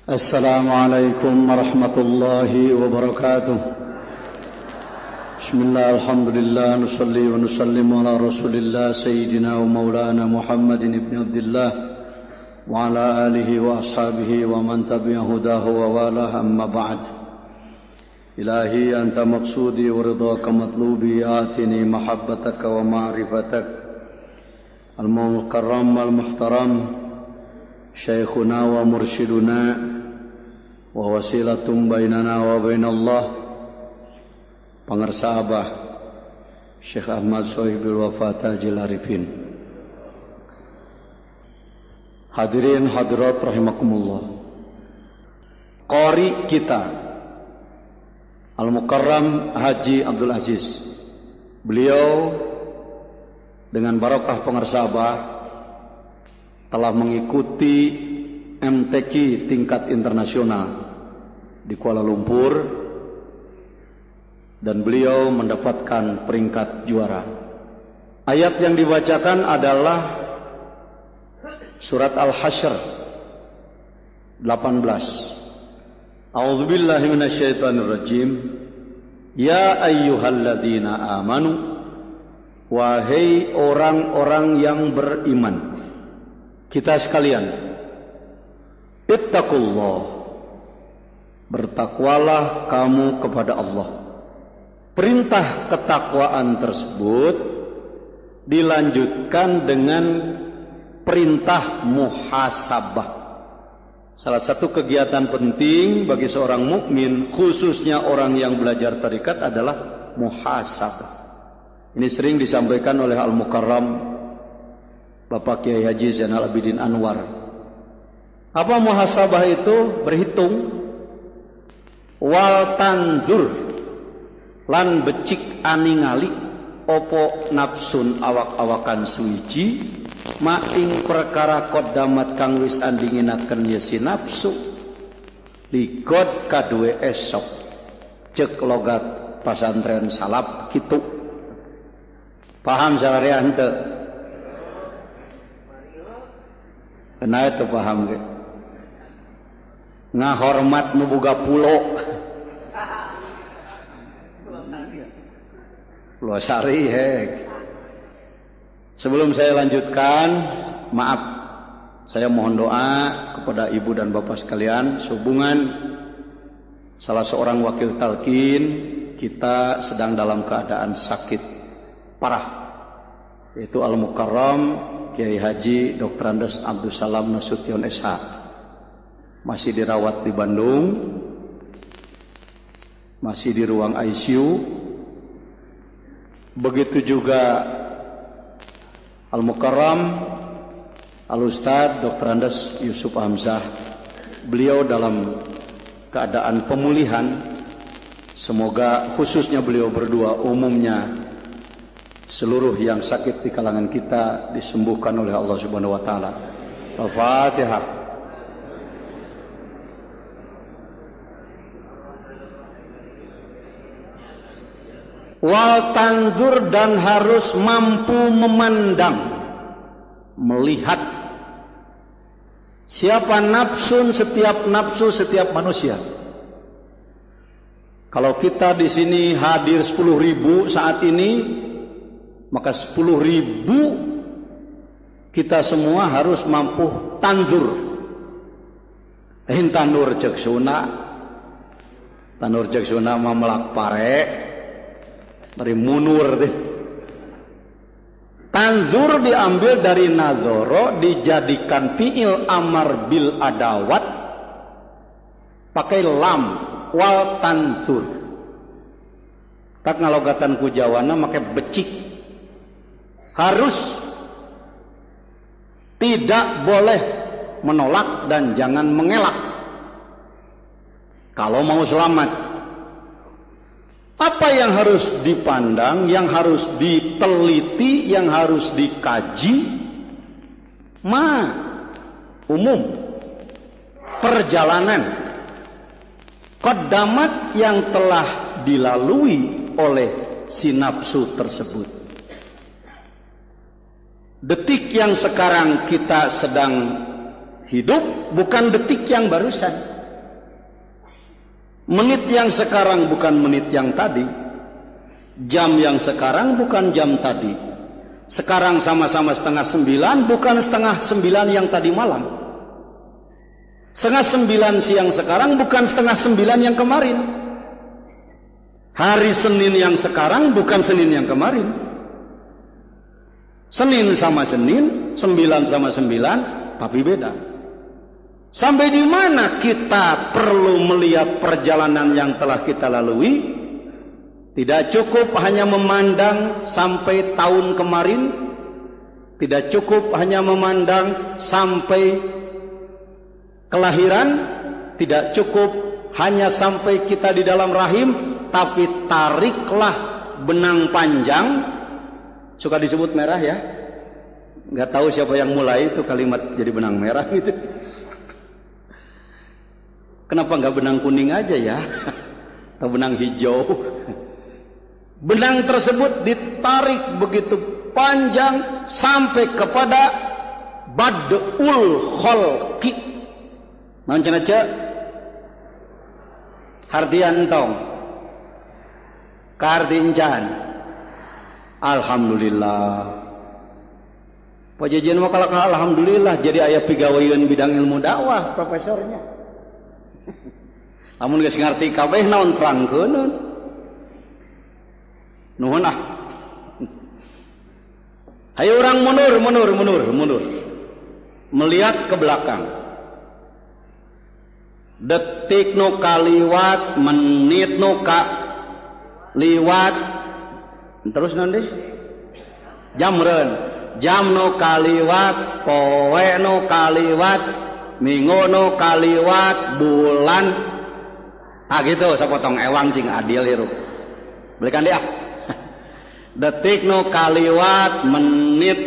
Assalamualaikum warahmatullahi wabarakatuh. Bismillah, alhamdulillah, nusalli wa nusallimu ala rasulillah Sayyidina wa maulana Muhammadin ibn Abdillah wa ala alihi wa ashabihi wa man tabi'a hudahu wa walah, amma ba'd. Ilahi anta maqsudi wa ridhaka matlubi, atini mahabbataka wa ma'rifatak. Al-mukarram al-muhtaram Syekhuna wa mursyiduna wa wasilatum bainana wa bainallah, pangarsa Abah Syekh Ahmad Sohibul Wafa Tajil Arifin. Hadirin hadirat rahimakumullah. Qari kita Al-Mukarram Haji Abdul Aziz, beliau dengan barokah pangarsa Abah telah mengikuti MTQ tingkat internasional di Kuala Lumpur dan beliau mendapatkan peringkat juara. Ayat yang dibacakan adalah surat Al-Hasyr 18. A'udzubillahi minasyaitonirrajim. Ya ayyuhalladzina amanu, wahai orang-orang yang beriman, kita sekalian, ittaqullah, bertakwalah kamu kepada Allah. Perintah ketakwaan tersebut dilanjutkan dengan perintah muhasabah. Salah satu kegiatan penting bagi seorang mukmin, khususnya orang yang belajar tarekat, adalah muhasabah. Ini sering disampaikan oleh Al-Mukarram Bapak Kiai Haji Zainal Abidin Anwar. Apa muhasabah itu? Berhitung. Wal tanzur, lan becik aningali opo nafsun awak-awakan suici maing perkara kodamat kang wis andinginaken yesi nafsu ligod kadue esok, cek logat pasantren salap kitu. Paham sararea henteu? Kenapa itu paham ke? Ngahormat nu boga pulo. Pulau Sari hek. Sebelum saya lanjutkan, maaf, saya mohon doa kepada ibu dan bapak sekalian sehubungan salah seorang wakil talqin kita sedang dalam keadaan sakit parah, yaitu Al-Mukarram Kiai Haji Dr. Andes Abdul Salam Nasution SH, masih dirawat di Bandung, masih di ruang ICU. Begitu juga Al-Mukarram Al-Ustadz Dr. Andes Yusuf Hamzah, beliau dalam keadaan pemulihan. Semoga khususnya beliau berdua, umumnya seluruh yang sakit di kalangan kita disembuhkan oleh Allah Subhanahu wa taala. Al-Fatihah. Wal tanzur, dan harus mampu memandang, melihat. Siapa nafsun? Setiap nafsu, setiap manusia. Kalau kita di sini hadir 10.000 saat ini, maka 10.000 kita semua harus mampu tanzur. Tanur ceksuna, tanur ceksuna mamelak pare dari munur deh. Tanzur diambil dari nazoro, dijadikan fi'il amar bil adawat pakai lam, wal tanzur. Tak ngalogatan ku Jawana make becik. Harus, tidak boleh menolak dan jangan mengelak kalau mau selamat. Apa yang harus dipandang, yang harus diteliti, yang harus dikaji? Umum perjalanan qaddamat yang telah dilalui oleh si nafsu tersebut. Detik yang sekarang kita sedang hidup bukan detik yang barusan. Menit yang sekarang bukan menit yang tadi. Jam yang sekarang bukan jam tadi. Sekarang sama-sama 8:30 bukan 8:30 yang tadi malam. 8:30 siang sekarang bukan 8:30 yang kemarin. Hari Senin yang sekarang bukan Senin yang kemarin. Senin sama Senin, 9 sama 9, tapi beda. Sampai di mana kita perlu melihat perjalanan yang telah kita lalui? Tidak cukup hanya memandang sampai tahun kemarin. Tidak cukup hanya memandang sampai kelahiran. Tidak cukup hanya sampai kita di dalam rahim. Tapi tariklah benang panjang. Suka disebut merah ya. Nggak tahu siapa yang mulai itu kalimat jadi benang merah gitu. Kenapa nggak benang kuning aja ya? Atau benang hijau? Benang tersebut ditarik begitu panjang sampai kepada badul kholqi. Naon cenah ce? Hardiantong. Kardincan. Alhamdulillah. Pajajian mah kalakah alhamdulillah jadi aya pigaweun bidang ilmu dakwah profesornya. Lamun geus ngarti kabeh naon terangkeun. Nuhun ah. Hayu urang mundur. Melihat ke belakang. Detik nu kaliwat, menit nu liwat. Terus nanti jamreun. Jam nu kaliwat, poe nu kaliwat, minggu nu kaliwat, bulan. Gitu sapotong ewang cing adil hirup. Belikan dia. Detik nu kaliwat, menit,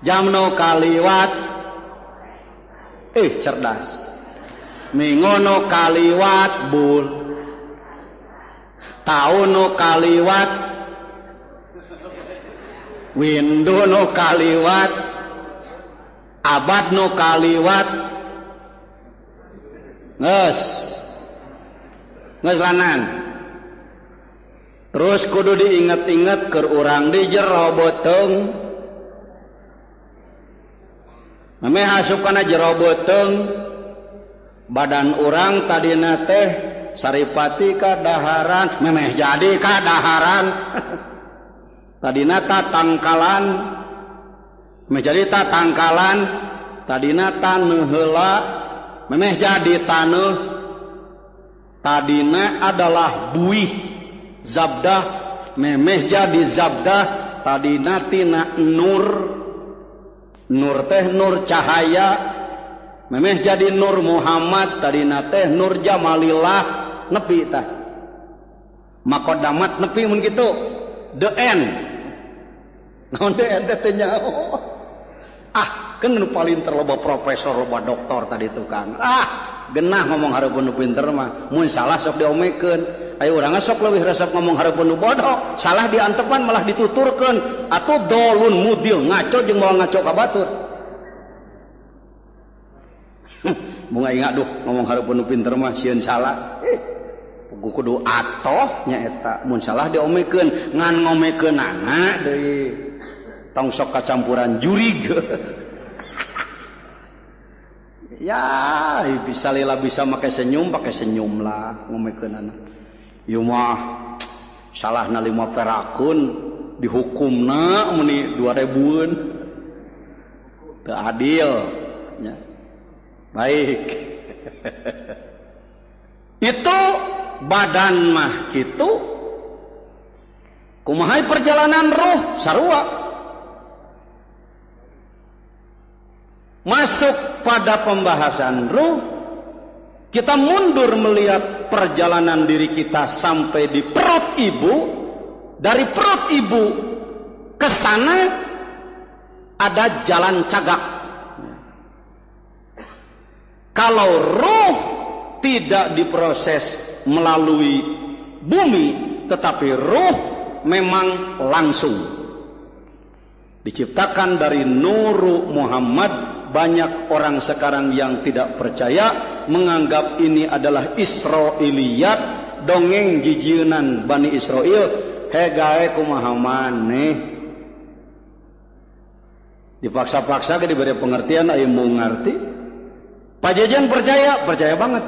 jam nu kaliwat, cerdas. Minggu nu kaliwat, tahun nu kaliwat, windu nu kaliwat, abad nu kaliwat, nges lanan. Terus kudu diinget-inget keur urang di jero beuteung. Memeh asup kana jero beuteung. Badan urang tadina teh saripati kadaharan, memeh jadi kadaharan. Tadina ta tangkalan. Memeh jadi ta tangkalan. Tadina taneuh heula, memeh jadi taneuh. Tadina adalah buih. Zabdah memeh jadi zabdah tadina tina nur teh nur cahaya memeh jadi nur Muhammad tadina teh nur Jamalillah nepi tah maqaddamat nepi mun kitu the end naon the end teh nyaho kan nu paling terloba profesor loba doktor tadi tukang genah ngomong hareupeun nu pinter mah mun salah sok diomekeun. Ayo urang sok leuwih resep ngomong hareupeun nu bodoh, salah diantepan malah dituturkeun. Atuh dolun mudil ngaco jeung moal ngaco ka batur. Bunga ingat duh ngomong hareupeun nu pinter mah sieun salah. Kudu atoh nya eta. Mun salah diomekeun ngan ngomekeunana deui. Tong sok kacampuran jurig. Ya, bisa lila bisa pakai senyum lah ngomekeunana. Ieu mah salahna 5 perakun dihukumna meni 2000-eun. Teu adil nya. Baik. Itu badan mah kitu. Kumaha perjalanan roh sarua. Masuk pada pembahasan ruh kita mundur melihat perjalanan diri kita sampai di perut ibu, dari perut ibu ke sana ada jalan cagak. Kalau roh tidak diproses melalui bumi, tetapi roh memang langsung diciptakan dari Nuru Muhammad. Banyak orang sekarang yang tidak percaya, menganggap ini adalah Israiliyat, dongeng jijienan Bani Israel. Hegae kumaha maneh, dipaksa-paksa ke diberi pengertian aya mau ngarti. Pak Jajan percaya banget.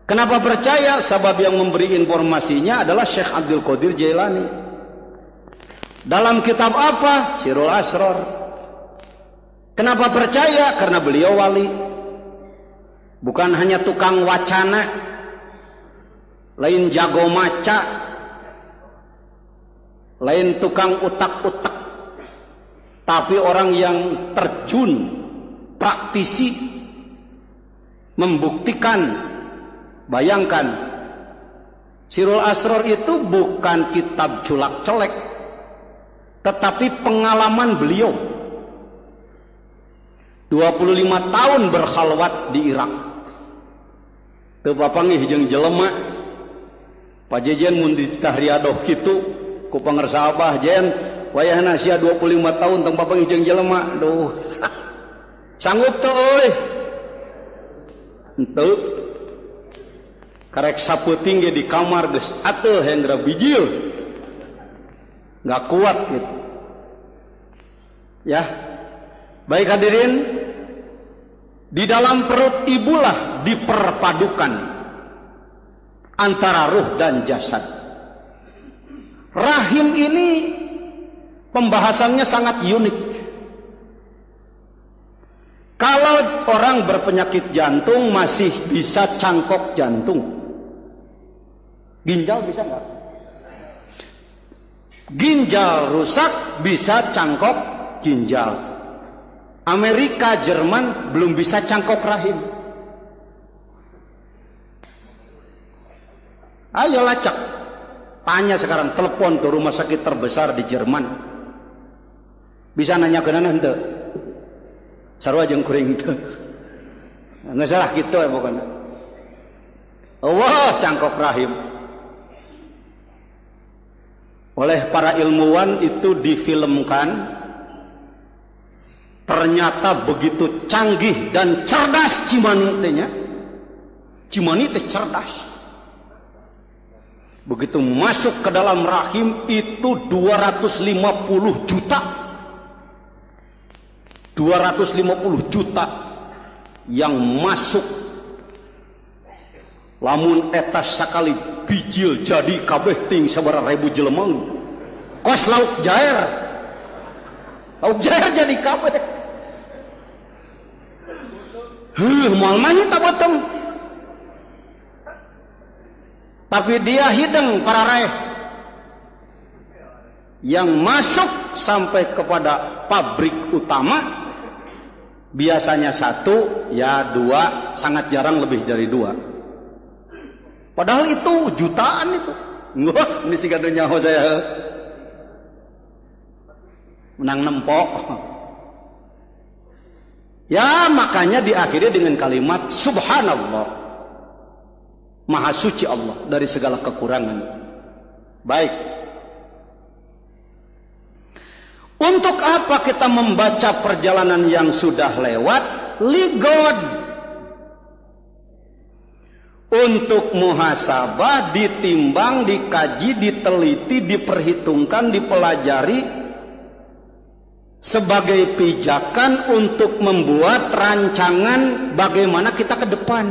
Kenapa percaya? Sebab yang memberi informasinya adalah Syekh Abdul Qadir Jailani. Dalam kitab apa? Sirul Asrar. Kenapa percaya? Karena beliau wali. Bukan hanya tukang wacana, lain jago maca, lain tukang utak-utak, tapi orang yang terjun, praktisi, membuktikan. Bayangkan, Sirul Asrar itu bukan kitab culak-colek, tetapi pengalaman beliau. 25 tahun berkhalwat di Irak. Teu papangih jeung jelema. Pak Jejen mun dititah riadoh kitu ku pangarsa Abah Jen, wayahna sia 25 tahun tong papangih jeung jelema. Duh. Sanggup teu euy? Henteu. Karek sapeuting ge di kamar geus atuh hengra bijil. Enggak kuat gitu. Ya. Baik hadirin, di dalam perut ibulah diperpadukan antara ruh dan jasad. Rahim ini pembahasannya sangat unik. Kalau orang berpenyakit jantung masih bisa cangkok jantung. Ginjal bisa nggak? Ginjal rusak bisa cangkok ginjal. Amerika, Jerman belum bisa cangkok rahim. Ayo lacak, tanya sekarang, telepon ke rumah sakit terbesar di Jerman. Bisa nanya ke nana henteu? Sarua jeung kuring teu. Nggak salah gitu ya pokoknya. Wah, cangkok rahim. Oleh para ilmuwan itu difilmkan. Ternyata begitu canggih dan cerdas Cimani teh nya. Cimani teh cerdas. Begitu masuk ke dalam rahim itu 250 juta. 250 juta yang masuk. Lamun eta sakali bijil jadi kabeh ting sabaraha ribu jelema. Kos lauk jair. Lauk jair jadi kabeh. Moal mah tak potong. Tapi dia hidung para raih yang masuk sampai kepada pabrik utama biasanya 1 ya 2, sangat jarang lebih dari 2. Padahal itu jutaan itu. Wah, ini sih kado nyaho saya. Menang nempok. Ya, makanya diakhiri dengan kalimat Subhanallah. Maha suci Allah dari segala kekurangan. Baik. Untuk apa kita membaca perjalanan yang sudah lewat? Li God. Untuk muhasabah, ditimbang, dikaji, diteliti, diperhitungkan, dipelajari sebagai pijakan untuk membuat rancangan bagaimana kita ke depan.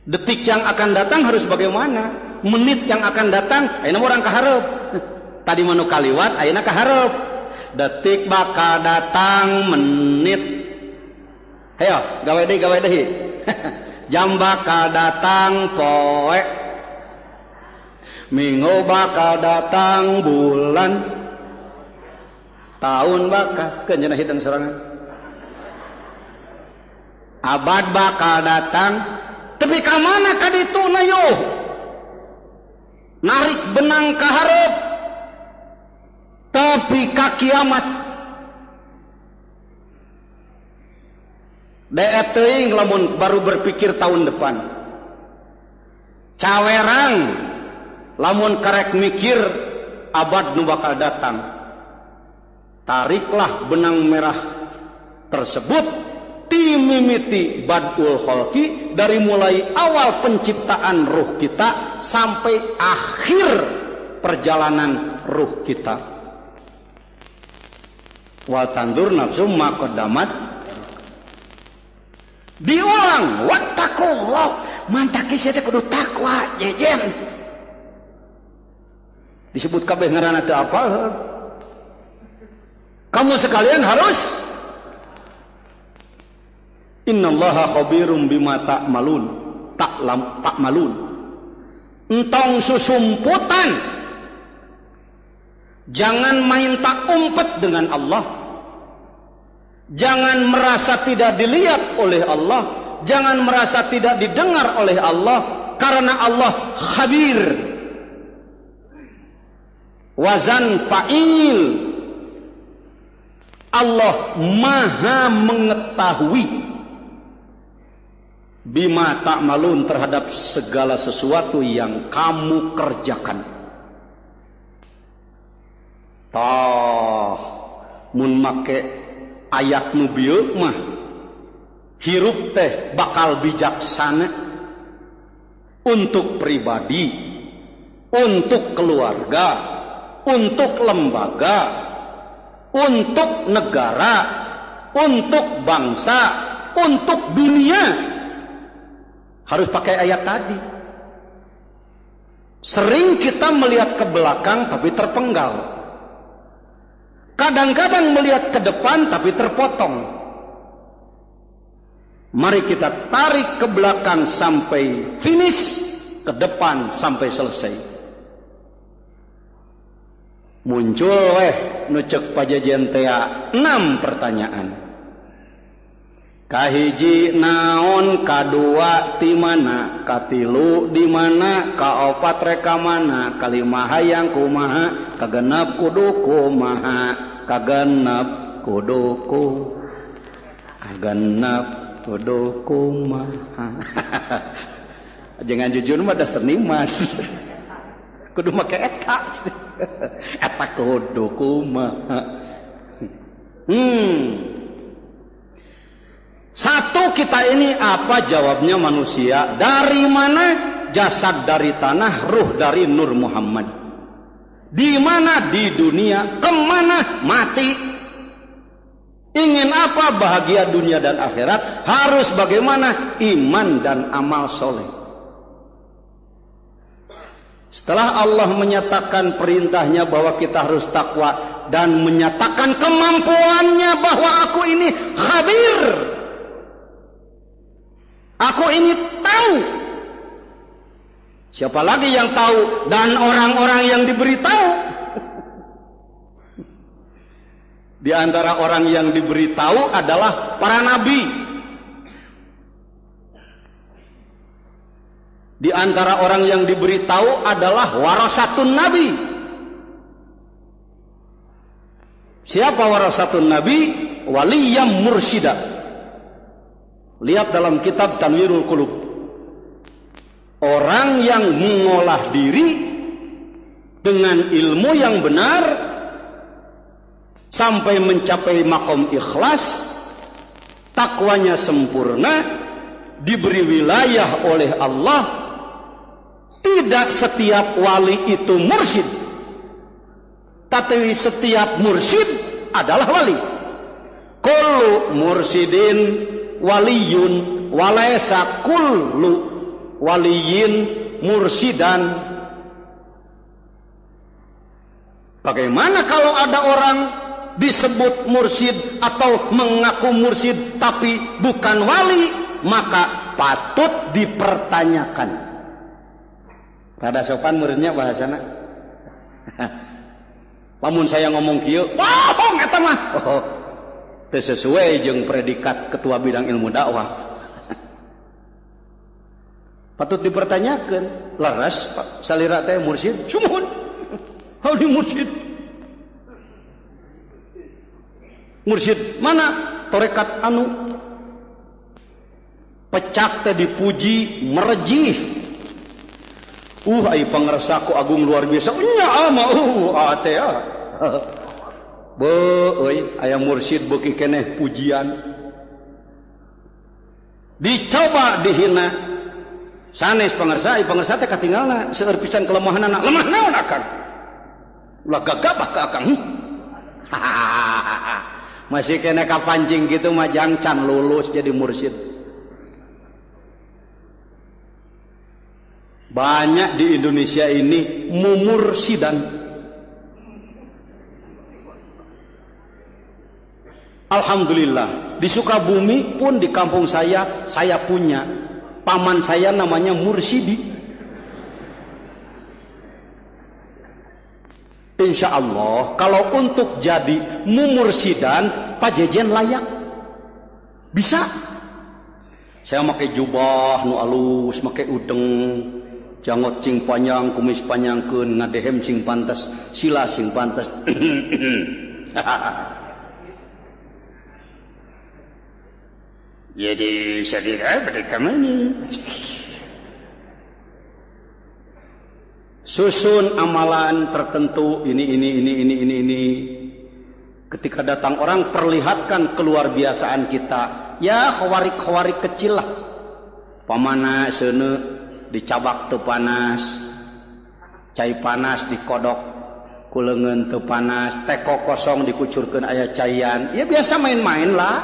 Detik yang akan datang harus bagaimana, menit yang akan datang ayeuna orang kaharep. Tadi manu kaliwat ayeuna kaharep. Detik bakal datang, menit. Hayo, gawe deui. Jam bakal datang, poe. Minggu bakal datang, bulan. Tahun bakal kenjana hitung serangan. abad bakal datang tapi ka mana ka ditu na yo narik benang ka hareup tapi ka kiamat daek teuing lamun baru berpikir tahun depan cawerang lamun karek mikir abad nu bakal datang tariklah benang merah tersebut timimiti badul kholqi dari mulai awal penciptaan ruh kita sampai akhir perjalanan ruh kita wa tandur nafsu ma qaddamat diulang wattaqullah mantaki saya kudu takwa jejen disebut kabeh ngaranna teu apal kamu sekalian harus innallaha khabirum bima ta'malun ta'malun entong susumputan jangan main tak umpet dengan Allah jangan merasa tidak dilihat oleh Allah jangan merasa tidak didengar oleh Allah karena Allah khabir wazan fa'il Allah maha mengetahui bima ta'malun terhadap segala sesuatu yang kamu kerjakan. Tah mun make ayat nu bieu mah hirup teh bakal bijaksana untuk pribadi, untuk keluarga, untuk lembaga, untuk negara, untuk bangsa, untuk dunia. Harus pakai ayat tadi. Sering kita melihat ke belakang tapi terpenggal. Kadang-kadang melihat ke depan tapi terpotong. Mari kita tarik ke belakang sampai finish, ke depan sampai selesai. Muncul nu ceuk pajajian teh 6 pertanyaan. Kahiji naon, kadua ti mana, katilu di mana, kaopat reka mana, kalima hayang kumaha, kagenep kudu kumaha, kagenep kudu kumaha. Jangan jujur mah ada seniman. Kudu make eta. Eta kudu kumaha. Satu kita ini apa jawabnya manusia? Dari mana? Jasad dari tanah, ruh dari Nur Muhammad. Di mana? Di dunia. Kemana? Mati. Ingin apa? Bahagia dunia dan akhirat. Harus bagaimana? Iman dan amal soleh. Setelah Allah menyatakan perintahnya bahwa kita harus takwa dan menyatakan kemampuannya bahwa aku ini khabir. Aku ini tahu. Siapa lagi yang tahu? Dan orang-orang yang diberitahu. Di antara orang yang diberitahu adalah para nabi. Di antara orang yang diberitahu adalah warasatun nabi. Siapa warasatun nabi? Waliyam mursyida. Lihat dalam kitab Tanwirul Qulub. Orang yang mengolah diri dengan ilmu yang benar sampai mencapai makom ikhlas, takwanya sempurna, diberi wilayah oleh Allah. Tidak setiap wali itu mursyid, tapi setiap mursyid adalah wali. Kullu mursyidin waliyun walaysa kullu waliyin mursidan. Bagaimana kalau ada orang disebut mursyid atau mengaku mursyid tapi bukan wali? Maka patut dipertanyakan. Rada sopan muridnya bahasana. Lamun saya ngomong kieu, bohong eta mah. Teu sesuai jeung predikat ketua bidang ilmu dakwah. Patut dipertanyakan, laras Pak salira teh mursyid, cumun. Hauli mursyid. Mursyid mana? Torekat anu pecak teh dipuji merejih. Ai pangersaku agung luar biasa. Nya ama ate ya. Euy aya mursyid beuki keneh pujian. Dicoba dihina. Sanes pangersa teh katinggalna seueur pisan kelemahanna. Lemah naon akan? Ulah gagabah ka akang. Masih kena kapancing gitu mah can lulus jadi mursyid. Banyak di Indonesia ini mumursidan. Alhamdulillah di Sukabumi pun di kampung saya punya paman saya namanya Mursidi. Insya Allah kalau untuk jadi mumursidan Pak Jejen layak. Bisa. Saya pakai jubah nu alus, pakai udeng, jangot cing panjang, kumis panjangkeun, ngadehem cing pantas, sila cing pantas. Jadi saya mereka mana? Susun amalan tertentu ini. Ketika datang orang perlihatkan keluar biasaan kita. Ya khawarik kecil lah. Pamana seuneu dicabak teu panas. Cai panas dikodok kuleungeun teu panas, teko kosong dikucurkeun aya caian. Ya biasa main-main lah.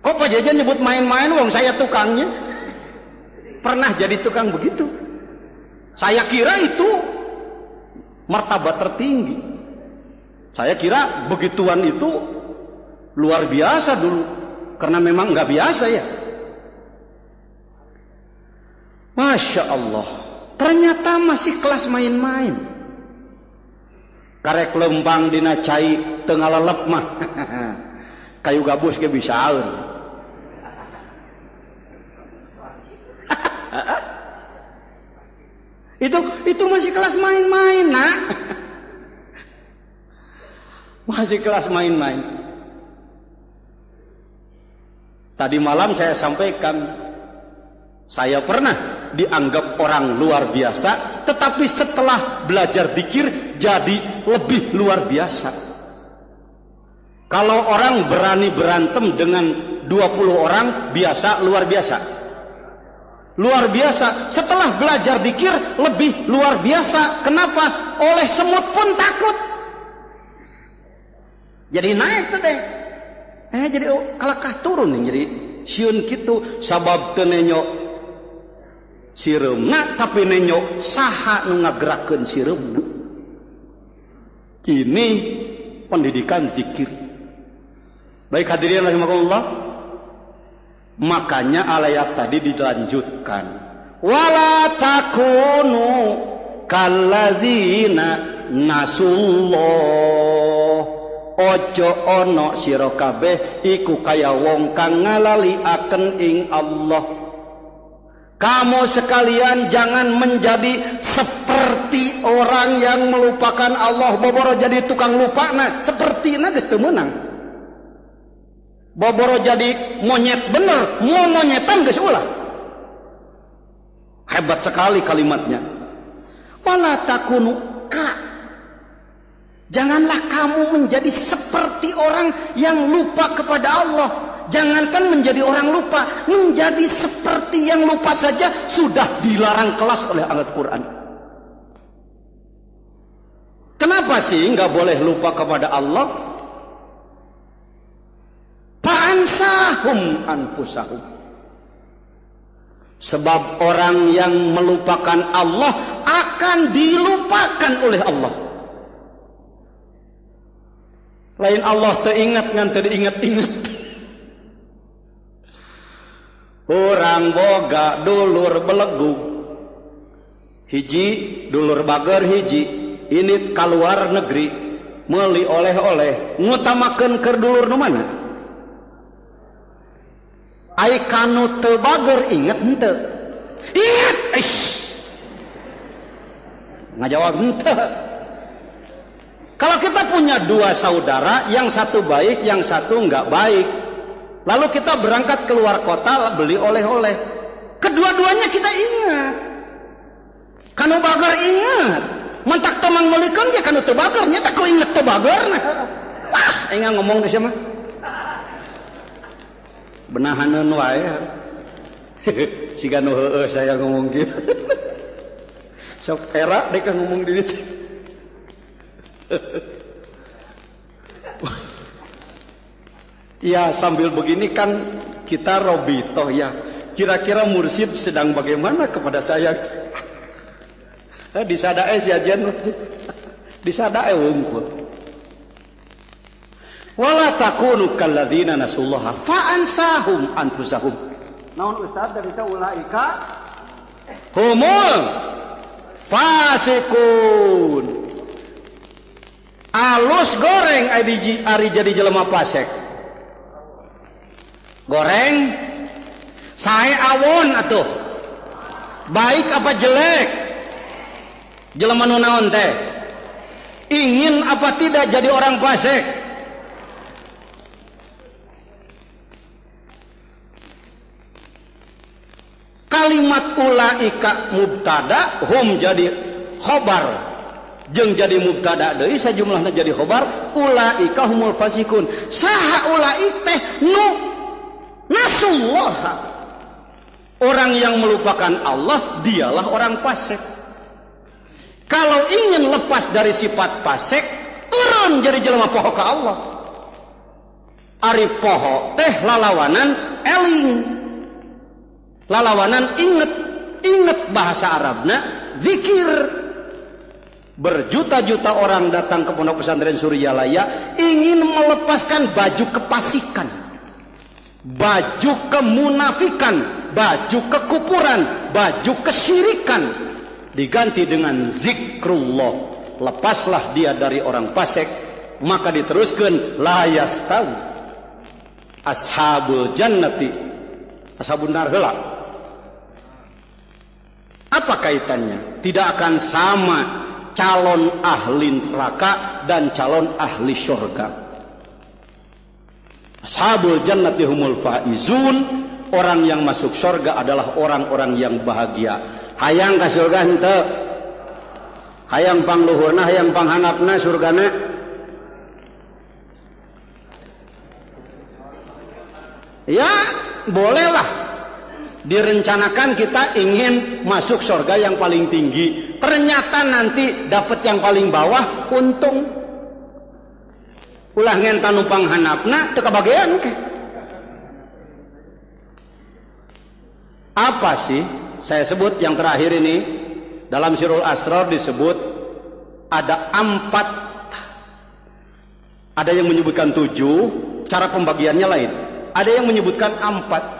Kok Pak Jajan nyebut main-main, wong saya tukangnya. Pernah jadi tukang begitu. Saya kira itu martabat tertinggi. Saya kira begituan itu luar biasa dulu. Karena memang nggak biasa ya. Masya Allah. Ternyata masih kelas main-main. Karek lembang dina cai tengah lelep mah. Kayu gabus ke bisaeun. Itu masih kelas main-main, nak. Masih kelas main-main. Tadi malam saya sampaikan, saya pernah dianggap orang luar biasa, tetapi setelah belajar dzikir jadi lebih luar biasa. Kalau orang berani berantem dengan 20 orang, biasa, luar biasa. Luar biasa. Setelah belajar dzikir lebih luar biasa. Kenapa? Oleh semut pun takut. Jadi naik tuh deh. Jadi kalakah turun nih. Jadi sieun kitu sabab teu nenyo sireumna tapi nenyo saha nu ngagerakeun sireumna. Ini pendidikan zikir. Baik hadirin rahimakumullah. Makanya ayat tadi dilanjutkan. Wala takunu kalladzina nasullah. Ojo ono sira kabeh iku kaya wong kang ngalaliaken ing Allah. Kamu sekalian jangan menjadi seperti orang yang melupakan Allah. Boboro jadi tukang lupa nah sepertina geus teu meunang. Boboro jadi monyet bener, mau monyetan geus ulah. Hebat sekali kalimatnya. Wala takunu ka. Janganlah kamu menjadi seperti orang yang lupa kepada Allah. Jangankan menjadi orang lupa, menjadi seperti yang lupa saja sudah dilarang kelas oleh Al-Quran. Kenapa sih nggak boleh lupa kepada Allah? Fa'ansahum anfusahum. Sebab orang yang melupakan Allah akan dilupakan oleh Allah. Lain Allah teringat ngan teringat-ingat. Orang boga dulur belegug. Hiji dulur bager hiji. Ini keluar negeri meuli oleh-oleh ngutamakeun keur dulur nu mana? Ai kanu teu bager inget henteu? Inget. Ngajawab henteu. Kalau kita punya dua saudara, yang satu baik, yang satu enggak baik, lalu kita berangkat keluar kota beli oleh-oleh, kedua-duanya kita ingat. Kanu bager ingat, mentak tomang melikeun dia kanu teu bager, nya teh ku inget teu bagerna. Wah, ingat ngomong teh sia mah. Benahaneun wae. Siga nu heueuh saya ngomong gitu. Sok era dek ngomong di ditu. Ya sambil begini kan kita robitoh ya. Kira-kira mursyid sedang bagaimana kepada saya? Disadae siajan. Disadae wungkul. Wala takunu kalladzina nasullaha fa ansahum anfusahum. Naon ustaz dari ta ulaika humul fasikun. Alus goreng ari jadi jelema fasik. Goreng sae awon atuh. Baik apa jelek? Jelema nu naon teh? Ingin apa tidak jadi orang fasik? Kalimat ulaika mubtada, hum jadi khobar, jeung jadi mubtada deui sajumlahna jadi khobar. Ulaika humul fasikun. Saha ulaik teh nu nasullah. Orang yang melupakan Allah dialah orang fasik. Kalau ingin lepas dari sifat fasik, turun jadi jelema poho ka Allah. Ari poho teh lalawanan eling. Lalawanan inget bahasa Arabna zikir. Berjuta-juta orang datang ke pondok pesantren Suryalaya ingin melepaskan baju kepasikan, baju kemunafikan, baju kekufuran, baju kesyirikan, diganti dengan zikrullah. Lepaslah dia dari orang fasik. Maka diteruskan la yastawi ashabul jannati ashabun nar heula. Apa kaitannya? Tidak akan sama calon ahli neraka dan calon ahli syurga. Ashabul jannati humul faizun. Orang yang masuk syurga adalah orang-orang yang bahagia. Hayang ka syurga henteu? Hayang pangluhurna, hayang panghanapna surgana? Ya, bolehlah. Direncanakan kita ingin masuk surga yang paling tinggi, ternyata nanti dapat yang paling bawah, untung ulah ngen tanupang hanapna teu kabagean ke. Apa sih saya sebut yang terakhir ini? Dalam Sirul Asrar disebut ada 4. Ada yang menyebutkan 7, cara pembagiannya lain. Ada yang menyebutkan 4.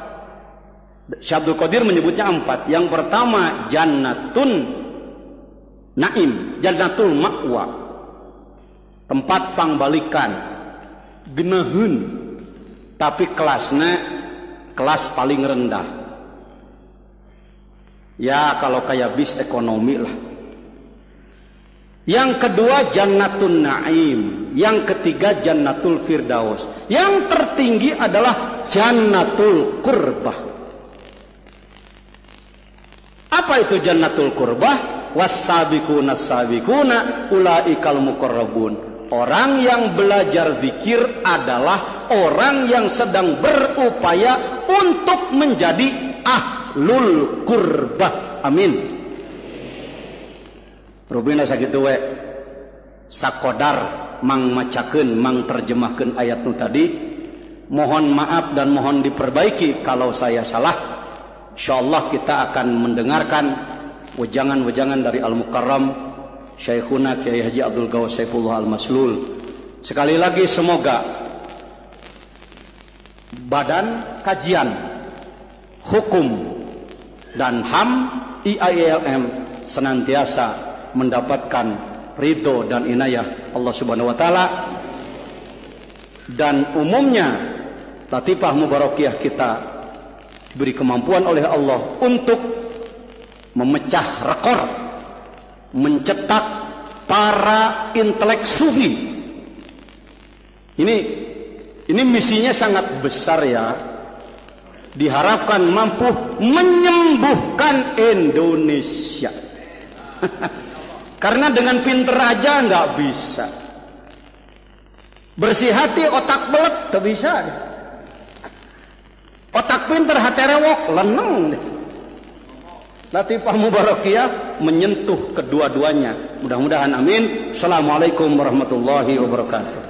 Syekh Abdul Qadir menyebutnya 4. Yang pertama jannatun naim, jannatul ma'wa, tempat pangbalikan, geneuheun, tapi kelasnya kelas paling rendah. Ya kalau kayak bis ekonomi lah. Yang kedua jannatun naim, yang ketiga jannatul firdaus, yang tertinggi adalah jannatul qurbah. Apa itu jannatul qurbah? Was-sabiquna as-sabiquna ulaikal muqarrabun. Orang yang belajar zikir adalah orang yang sedang berupaya untuk menjadi ahlul qurbah. Amin. Rubina sakitu we. Sakodar mang macakeun, mang terjemahkeun ayat nu tadi. Mohon maaf dan mohon diperbaiki kalau saya salah. Insyaallah kita akan mendengarkan wejangan-wejangan dari Al-Mukarram Syekhuna Kiai Haji Abdul Ghawas Saifullah Al-Maslul. Sekali lagi semoga Badan Kajian Hukum dan HAM IAILM senantiasa mendapatkan ridho dan inayah Allah Subhanahu wa taala, dan umumnya latifah mubarakiyah kita diberi kemampuan oleh Allah untuk memecah rekor, mencetak para intelek sufi. Ini misinya sangat besar ya. Diharapkan mampu menyembuhkan Indonesia. Karena dengan pinter aja nggak bisa. Bersih hati otak belet tak bisa. Otak pinter hati rewok leneng. Latifah Mubarakiyah menyentuh kedua-duanya. Mudah-mudahan amin. Assalamualaikum warahmatullahi wabarakatuh.